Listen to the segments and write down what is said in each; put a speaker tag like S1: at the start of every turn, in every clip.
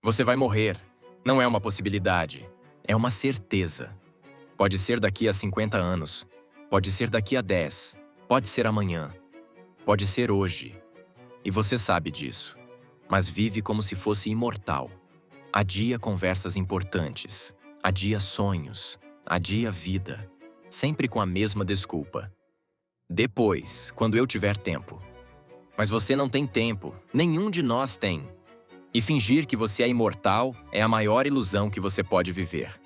S1: Você vai morrer. Não é uma possibilidade. É uma certeza. Pode ser daqui a 50 anos. Pode ser daqui a 10. Pode ser amanhã. Pode ser hoje. E você sabe disso. Mas vive como se fosse imortal. Adia conversas importantes. Adia sonhos. Adia vida. Sempre com a mesma desculpa. Depois, quando eu tiver tempo. Mas você não tem tempo. Nenhum de nós tem. E fingir que você é imortal é a maior ilusão que você pode viver.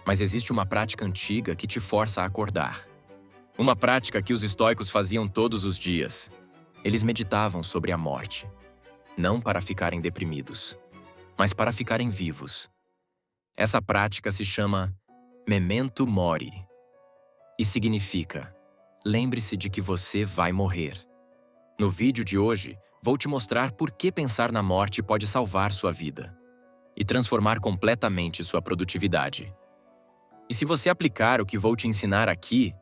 S1: Mas existe uma prática antiga que te força a acordar. Uma prática que os estoicos faziam todos os dias. Eles meditavam sobre a morte. Não para ficarem deprimidos, mas para ficarem vivos. Essa prática se chama Memento Mori. E significa: lembre-se de que você vai morrer. No vídeo de hoje, vou te mostrar por que pensar na morte pode salvar sua vida e transformar completamente sua produtividade. E se você aplicar o que vou te ensinar aqui,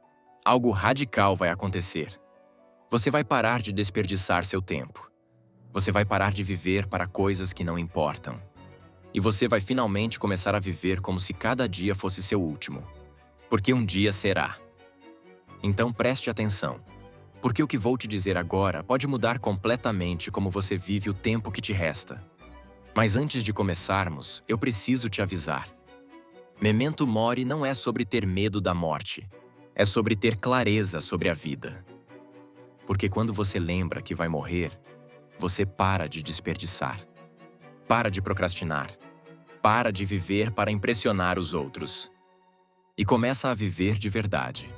S1: algo radical vai acontecer. Você vai parar de desperdiçar seu tempo. Você vai parar de viver para coisas que não importam. E você vai finalmente começar a viver como se cada dia fosse seu último. Porque um dia será. Então preste atenção. Porque o que vou te dizer agora pode mudar completamente como você vive o tempo que te resta. Mas antes de começarmos, eu preciso te avisar. Memento Mori não é sobre ter medo da morte. É sobre ter clareza sobre a vida. Porque quando você lembra que vai morrer, você para de desperdiçar. Para de procrastinar. Para de viver para impressionar os outros. E começa a viver de verdade.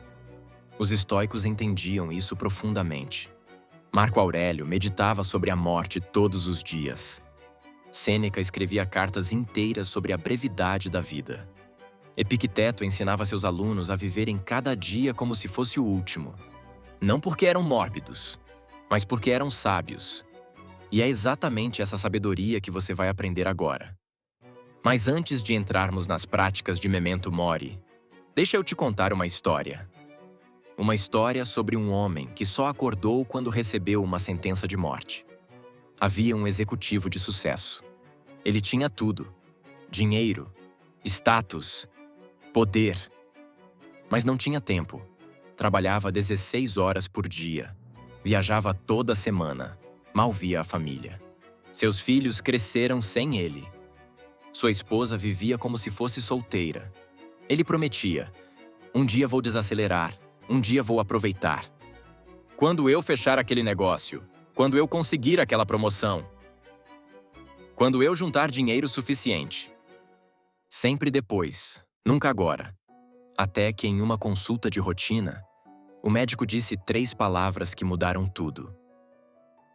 S1: Os estoicos entendiam isso profundamente. Marco Aurélio meditava sobre a morte todos os dias. Sêneca escrevia cartas inteiras sobre a brevidade da vida. Epicteto ensinava seus alunos a viverem cada dia como se fosse o último. Não porque eram mórbidos, mas porque eram sábios. E é exatamente essa sabedoria que você vai aprender agora. Mas antes de entrarmos nas práticas de Memento Mori, deixa eu te contar uma história. Uma história sobre um homem que só acordou quando recebeu uma sentença de morte. Havia um executivo de sucesso. Ele tinha tudo: dinheiro, status, poder. Mas não tinha tempo. Trabalhava 16 horas por dia. Viajava toda semana. Mal via a família. Seus filhos cresceram sem ele. Sua esposa vivia como se fosse solteira. Ele prometia: um dia vou desacelerar. Um dia vou aproveitar. Quando eu fechar aquele negócio, quando eu conseguir aquela promoção, quando eu juntar dinheiro suficiente. Sempre depois, nunca agora. Até que em uma consulta de rotina, o médico disse 3 palavras que mudaram tudo.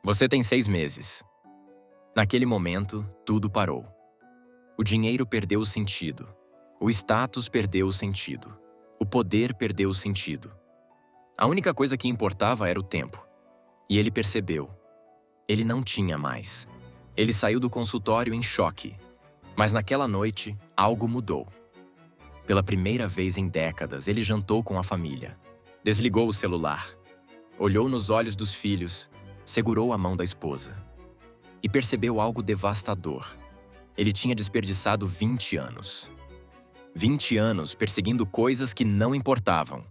S1: Você tem 6 meses. Naquele momento, tudo parou. O dinheiro perdeu o sentido. O status perdeu o sentido. O poder perdeu o sentido. A única coisa que importava era o tempo. E ele percebeu. Ele não tinha mais. Ele saiu do consultório em choque. Mas naquela noite, algo mudou. Pela primeira vez em décadas, ele jantou com a família. Desligou o celular. Olhou nos olhos dos filhos. Segurou a mão da esposa. E percebeu algo devastador. Ele tinha desperdiçado 20 anos. 20 anos perseguindo coisas que não importavam,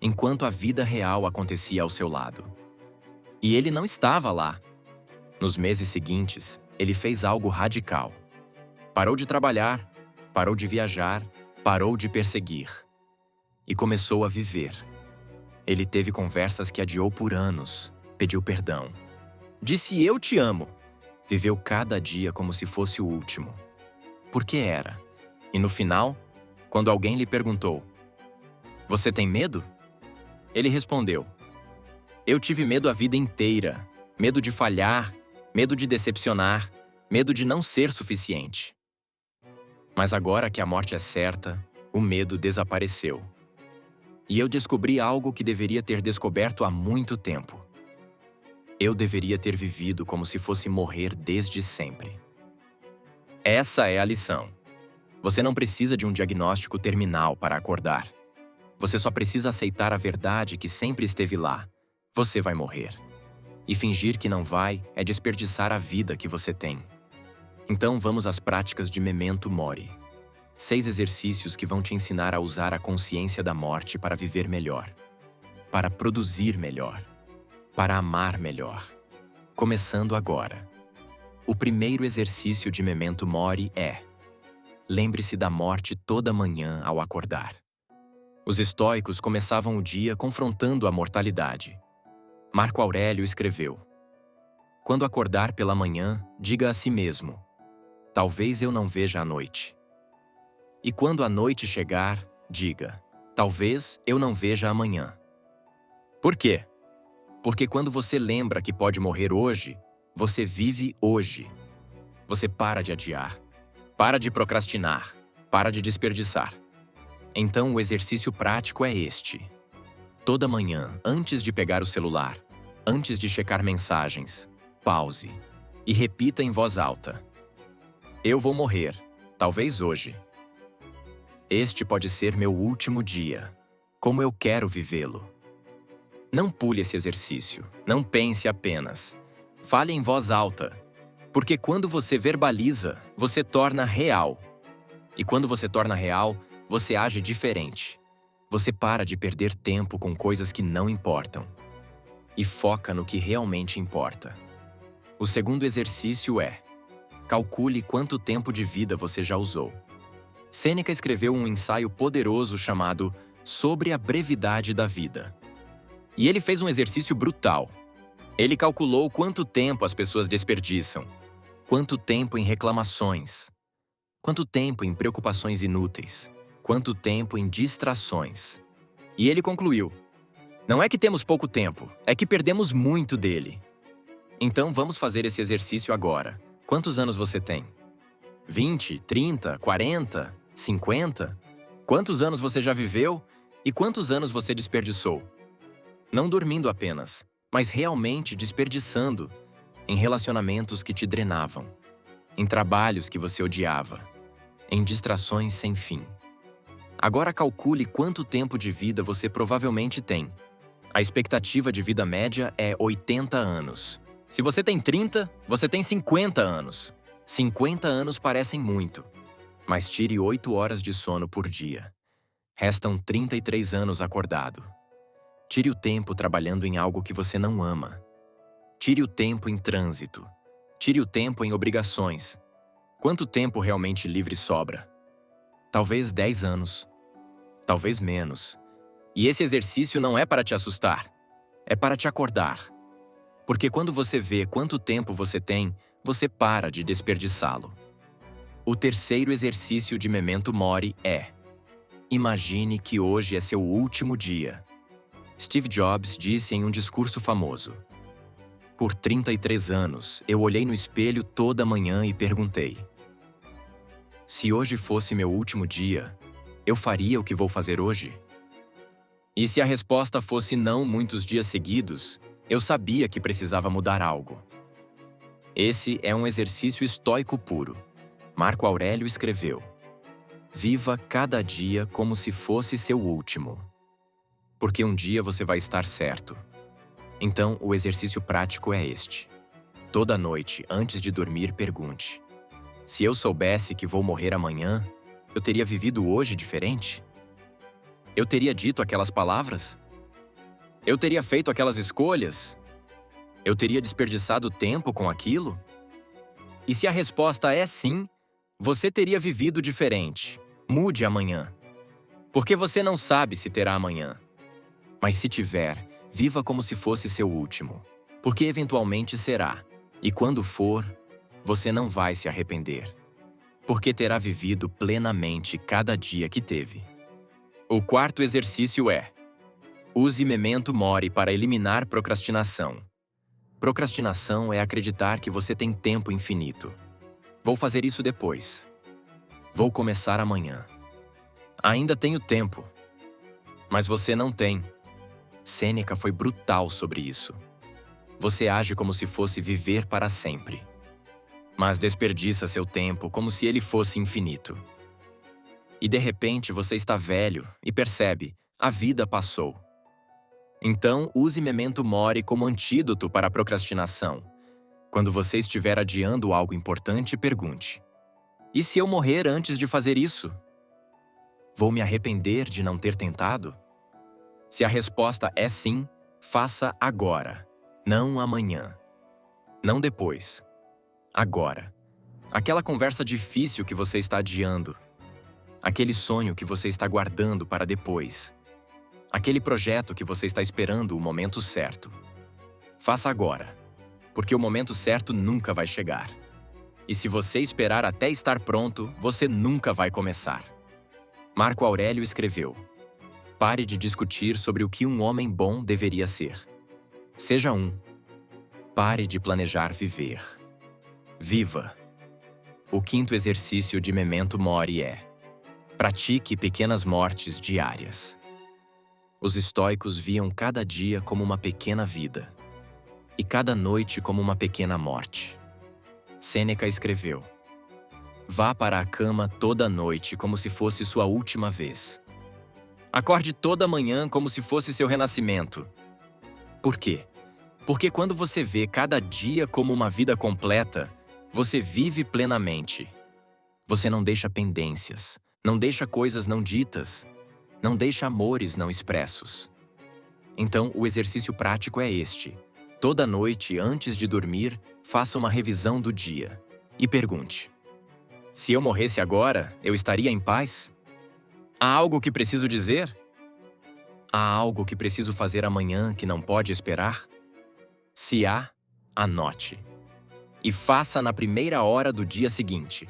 S1: enquanto a vida real acontecia ao seu lado. E ele não estava lá. Nos meses seguintes, ele fez algo radical. Parou de trabalhar, parou de viajar, parou de perseguir. E começou a viver. Ele teve conversas que adiou por anos, pediu perdão. Disse eu te amo. Viveu cada dia como se fosse o último. Por que era? E no final, quando alguém lhe perguntou: você tem medo? Ele respondeu: eu tive medo a vida inteira. Medo de falhar, medo de decepcionar, medo de não ser suficiente. Mas agora que a morte é certa, o medo desapareceu. E eu descobri algo que deveria ter descoberto há muito tempo. Eu deveria ter vivido como se fosse morrer desde sempre. Essa é a lição. Você não precisa de um diagnóstico terminal para acordar. Você só precisa aceitar a verdade que sempre esteve lá. Você vai morrer. E fingir que não vai é desperdiçar a vida que você tem. Então vamos às práticas de Memento Mori. 6 exercícios que vão te ensinar a usar a consciência da morte para viver melhor, para produzir melhor, para amar melhor. Começando agora. O primeiro exercício de Memento Mori é: lembre-se da morte toda manhã ao acordar. Os estoicos começavam o dia confrontando a mortalidade. Marco Aurélio escreveu: quando acordar pela manhã, diga a si mesmo: talvez eu não veja a noite. E quando a noite chegar, diga: talvez eu não veja amanhã. Por quê? Porque quando você lembra que pode morrer hoje, você vive hoje. Você para de adiar, para de procrastinar, para de desperdiçar. Então o exercício prático é este. Toda manhã, antes de pegar o celular, antes de checar mensagens, pause e repita em voz alta: eu vou morrer, talvez hoje. Este pode ser meu último dia. Como eu quero vivê-lo. Não pule esse exercício, não pense apenas. Fale em voz alta, porque quando você verbaliza, você torna real. E quando você torna real, você age diferente. Você para de perder tempo com coisas que não importam e foca no que realmente importa. O segundo exercício é: calcule quanto tempo de vida você já usou. Sêneca escreveu um ensaio poderoso chamado Sobre a Brevidade da Vida. E ele fez um exercício brutal. Ele calculou quanto tempo as pessoas desperdiçam, quanto tempo em reclamações, quanto tempo em preocupações inúteis, quanto tempo em distrações. E ele concluiu: não é que temos pouco tempo, é que perdemos muito dele. Então vamos fazer esse exercício agora. Quantos anos você tem? 20, 30, 40, 50? Quantos anos você já viveu e quantos anos você desperdiçou? Não dormindo apenas, mas realmente desperdiçando em relacionamentos que te drenavam, em trabalhos que você odiava, em distrações sem fim. Agora calcule quanto tempo de vida você provavelmente tem. A expectativa de vida média é 80 anos. Se você tem 30, você tem 50 anos. 50 anos parecem muito, mas tire 8 horas de sono por dia. Restam 33 anos acordado. Tire o tempo trabalhando em algo que você não ama. Tire o tempo em trânsito. Tire o tempo em obrigações. Quanto tempo realmente livre sobra? Talvez 10 anos. Talvez menos. E esse exercício não é para te assustar. É para te acordar. Porque quando você vê quanto tempo você tem, você para de desperdiçá-lo. O terceiro exercício de Memento Mori é: imagine que hoje é seu último dia. Steve Jobs disse em um discurso famoso: por 33 anos, eu olhei no espelho toda manhã e perguntei: se hoje fosse meu último dia, eu faria o que vou fazer hoje? E se a resposta fosse não muitos dias seguidos, eu sabia que precisava mudar algo. Esse é um exercício estoico puro. Marco Aurélio escreveu: viva cada dia como se fosse seu último. Porque um dia você vai estar certo. Então, o exercício prático é este. Toda noite, antes de dormir, pergunte: se eu soubesse que vou morrer amanhã, eu teria vivido hoje diferente? Eu teria dito aquelas palavras? Eu teria feito aquelas escolhas? Eu teria desperdiçado tempo com aquilo? E se a resposta é sim, você teria vivido diferente. Mude amanhã. Porque você não sabe se terá amanhã. Mas se tiver, viva como se fosse seu último. Porque eventualmente será. E quando for, você não vai se arrepender. Porque terá vivido plenamente cada dia que teve. O quarto exercício é: use Memento Mori para eliminar procrastinação. Procrastinação é acreditar que você tem tempo infinito. Vou fazer isso depois. Vou começar amanhã. Ainda tenho tempo. Mas você não tem. Sêneca foi brutal sobre isso. Você age como se fosse viver para sempre. Mas desperdiça seu tempo como se ele fosse infinito. E de repente você está velho e percebe: a vida passou. Então, use Memento Mori como antídoto para a procrastinação. Quando você estiver adiando algo importante, pergunte: e se eu morrer antes de fazer isso? Vou me arrepender de não ter tentado? Se a resposta é sim, faça agora, não amanhã. Não depois. Agora. Aquela conversa difícil que você está adiando. Aquele sonho que você está guardando para depois. Aquele projeto que você está esperando o momento certo. Faça agora, porque o momento certo nunca vai chegar. E se você esperar até estar pronto, você nunca vai começar. Marco Aurélio escreveu: pare de discutir sobre o que um homem bom deveria ser. Seja um. Pare de planejar viver. Viva! O quinto exercício de Memento Mori é: pratique pequenas mortes diárias. Os estoicos viam cada dia como uma pequena vida, e cada noite como uma pequena morte. Sêneca escreveu: vá para a cama toda noite como se fosse sua última vez. Acorde toda manhã como se fosse seu renascimento. Por quê? Porque quando você vê cada dia como uma vida completa, você vive plenamente. Você não deixa pendências, não deixa coisas não ditas, não deixa amores não expressos. Então, o exercício prático é este. Toda noite, antes de dormir, faça uma revisão do dia e pergunte: se eu morresse agora, eu estaria em paz? Há algo que preciso dizer? Há algo que preciso fazer amanhã que não pode esperar? Se há, anote. E faça na primeira hora do dia seguinte,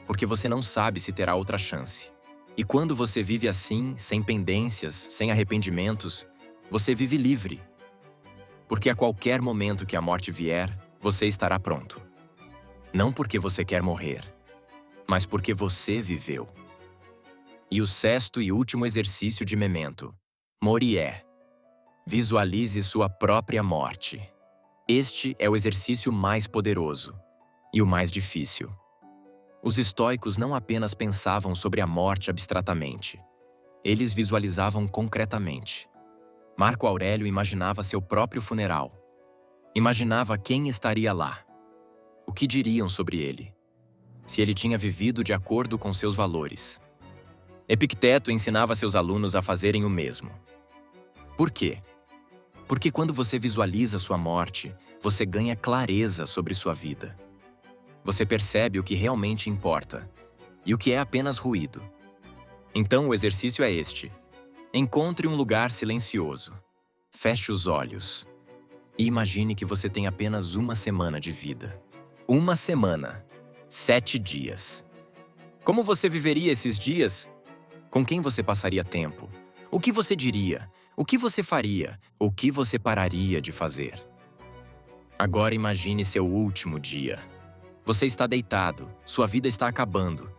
S1: porque você não sabe se terá outra chance. E quando você vive assim, sem pendências, sem arrependimentos, você vive livre. Porque a qualquer momento que a morte vier, você estará pronto. Não porque você quer morrer, mas porque você viveu. E o sexto e último exercício de Memento Mori é: visualize sua própria morte. Este é o exercício mais poderoso e o mais difícil. Os estoicos não apenas pensavam sobre a morte abstratamente. Eles visualizavam concretamente. Marco Aurélio imaginava seu próprio funeral. Imaginava quem estaria lá. O que diriam sobre ele? Se ele tinha vivido de acordo com seus valores. Epicteto ensinava seus alunos a fazerem o mesmo. Por quê? Porque quando você visualiza sua morte, você ganha clareza sobre sua vida. Você percebe o que realmente importa e o que é apenas ruído. Então o exercício é este. Encontre um lugar silencioso. Feche os olhos e imagine que você tem apenas uma semana de vida. Uma semana. 7 dias. Como você viveria esses dias? Com quem você passaria tempo? O que você diria? O que você faria? O que você pararia de fazer? Agora imagine seu último dia. Você está deitado, sua vida está acabando,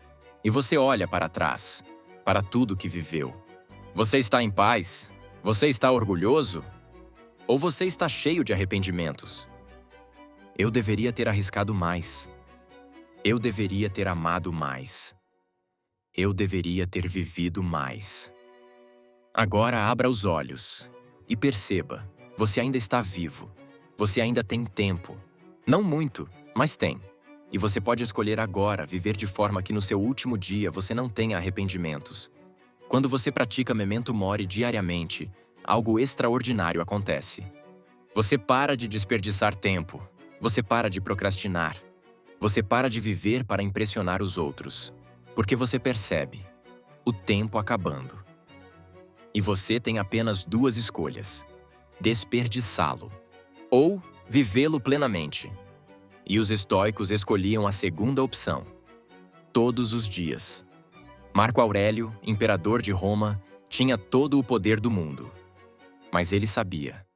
S1: e você olha para trás, para tudo que viveu. Você está em paz? Você está orgulhoso? Ou você está cheio de arrependimentos? Eu deveria ter arriscado mais. Eu deveria ter amado mais. Eu deveria ter vivido mais. Agora abra os olhos e perceba, você ainda está vivo. Você ainda tem tempo. Não muito, mas tem. E você pode escolher agora viver de forma que no seu último dia você não tenha arrependimentos. Quando você pratica Memento Mori diariamente, algo extraordinário acontece. Você para de desperdiçar tempo. Você para de procrastinar. Você para de viver para impressionar os outros. Porque você percebe o tempo acabando. E você tem apenas 2 escolhas: desperdiçá-lo ou vivê-lo plenamente. E os estoicos escolhiam a segunda opção, todos os dias. Marco Aurélio, imperador de Roma, tinha todo o poder do mundo. Mas ele sabia,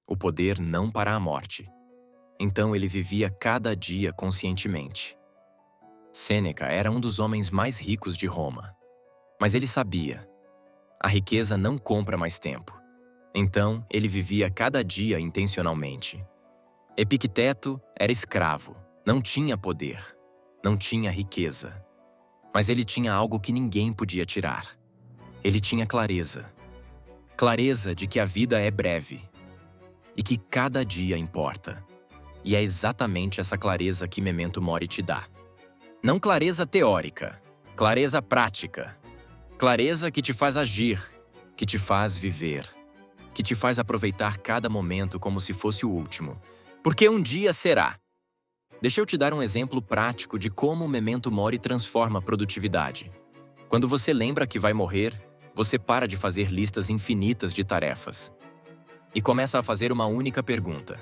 S1: o poder não para a morte. Então ele vivia cada dia conscientemente. Sêneca era um dos homens mais ricos de Roma. Mas ele sabia, a riqueza não compra mais tempo. Então, ele vivia cada dia intencionalmente. Epicteto era escravo, não tinha poder, não tinha riqueza. Mas ele tinha algo que ninguém podia tirar. Ele tinha clareza. Clareza de que a vida é breve e que cada dia importa. E é exatamente essa clareza que Memento Mori te dá. Não clareza teórica, clareza prática. Clareza que te faz agir, que te faz viver, que te faz aproveitar cada momento como se fosse o último. Porque um dia será. Deixa eu te dar um exemplo prático de como o Memento Mori transforma a produtividade. Quando você lembra que vai morrer, você para de fazer listas infinitas de tarefas e começa a fazer uma única pergunta.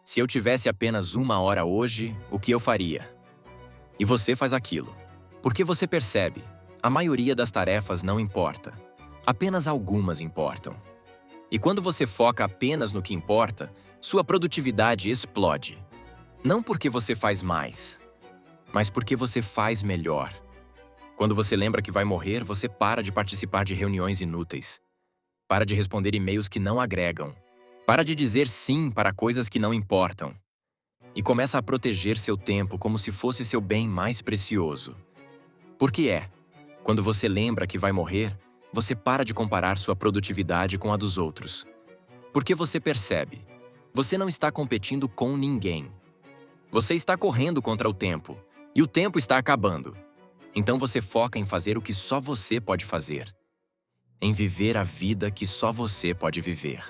S1: Se eu tivesse apenas 1 hora hoje, o que eu faria? E você faz aquilo. Porque você percebe, a maioria das tarefas não importa. Apenas algumas importam. E quando você foca apenas no que importa, sua produtividade explode. Não porque você faz mais, mas porque você faz melhor. Quando você lembra que vai morrer, você para de participar de reuniões inúteis. Para de responder e-mails que não agregam. Para de dizer sim para coisas que não importam. E começa a proteger seu tempo como se fosse seu bem mais precioso. Porque quando você lembra que vai morrer, você para de comparar sua produtividade com a dos outros. Porque você percebe, você não está competindo com ninguém. Você está correndo contra o tempo, e o tempo está acabando. Então você foca em fazer o que só você pode fazer. Em viver a vida que só você pode viver.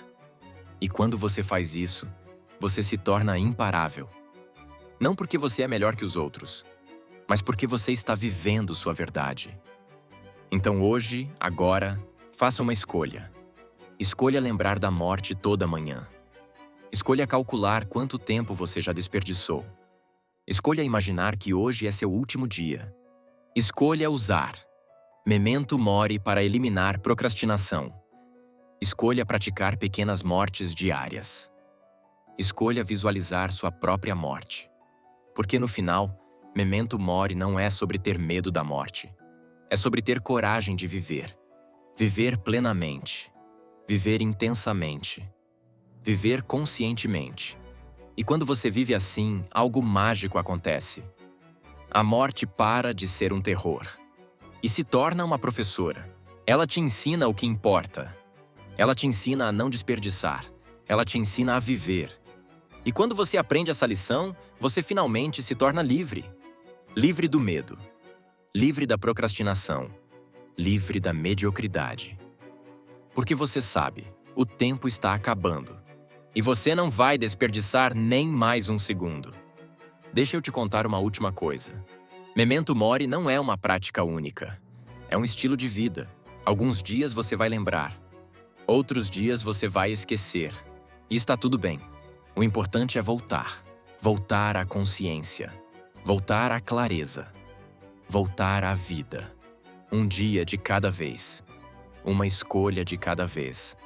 S1: E quando você faz isso, você se torna imparável. Não porque você é melhor que os outros, mas porque você está vivendo sua verdade. Então hoje, agora, faça uma escolha. Escolha lembrar da morte toda manhã. Escolha calcular quanto tempo você já desperdiçou. Escolha imaginar que hoje é seu último dia. Escolha usar Memento Mori para eliminar procrastinação. Escolha praticar pequenas mortes diárias. Escolha visualizar sua própria morte. Porque no final, Memento Mori não é sobre ter medo da morte. É sobre ter coragem de viver. Viver plenamente. Viver intensamente. Viver conscientemente. E quando você vive assim, algo mágico acontece. A morte para de ser um terror. E se torna uma professora. Ela te ensina o que importa. Ela te ensina a não desperdiçar. Ela te ensina a viver. E quando você aprende essa lição, você finalmente se torna livre. Livre do medo. Livre da procrastinação. Livre da mediocridade. Porque você sabe, o tempo está acabando. E você não vai desperdiçar nem mais um segundo. Deixa eu te contar uma última coisa. Memento Mori não é uma prática única. É um estilo de vida. Alguns dias você vai lembrar. Outros dias você vai esquecer. E está tudo bem. O importante é voltar. Voltar à consciência. Voltar à clareza. Voltar à vida. Um dia de cada vez. Uma escolha de cada vez.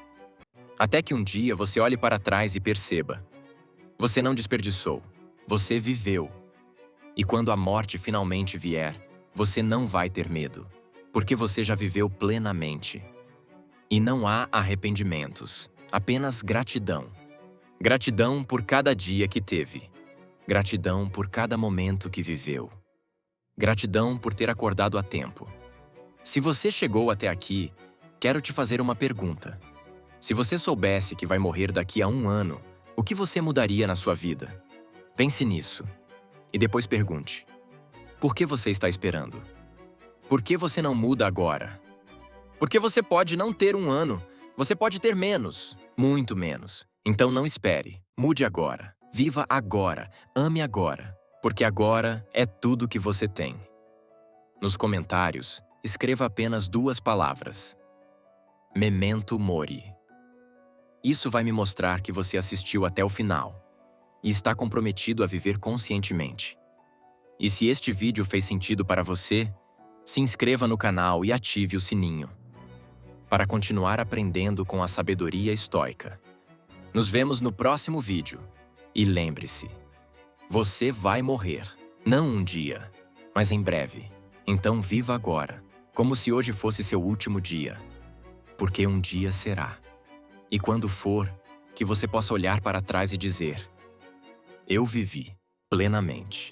S1: Até que um dia você olhe para trás e perceba. Você não desperdiçou. Você viveu. E quando a morte finalmente vier, você não vai ter medo. Porque você já viveu plenamente. E não há arrependimentos. Apenas gratidão. Gratidão por cada dia que teve. Gratidão por cada momento que viveu. Gratidão por ter acordado a tempo. Se você chegou até aqui, quero te fazer uma pergunta. Se você soubesse que vai morrer daqui a 1 ano, o que você mudaria na sua vida? Pense nisso. E depois pergunte. Por que você está esperando? Por que você não muda agora? Porque você pode não ter 1 ano. Você pode ter menos. Muito menos. Então não espere. Mude agora. Viva agora. Ame agora. Porque agora é tudo que você tem. Nos comentários, escreva apenas 2 palavras. Memento Mori. Isso vai me mostrar que você assistiu até o final e está comprometido a viver conscientemente. E se este vídeo fez sentido para você, se inscreva no canal e ative o sininho para continuar aprendendo com a sabedoria estoica. Nos vemos no próximo vídeo. E lembre-se, você vai morrer, não um dia, mas em breve. Então viva agora, como se hoje fosse seu último dia, porque um dia será. E quando for, que você possa olhar para trás e dizer: eu vivi plenamente.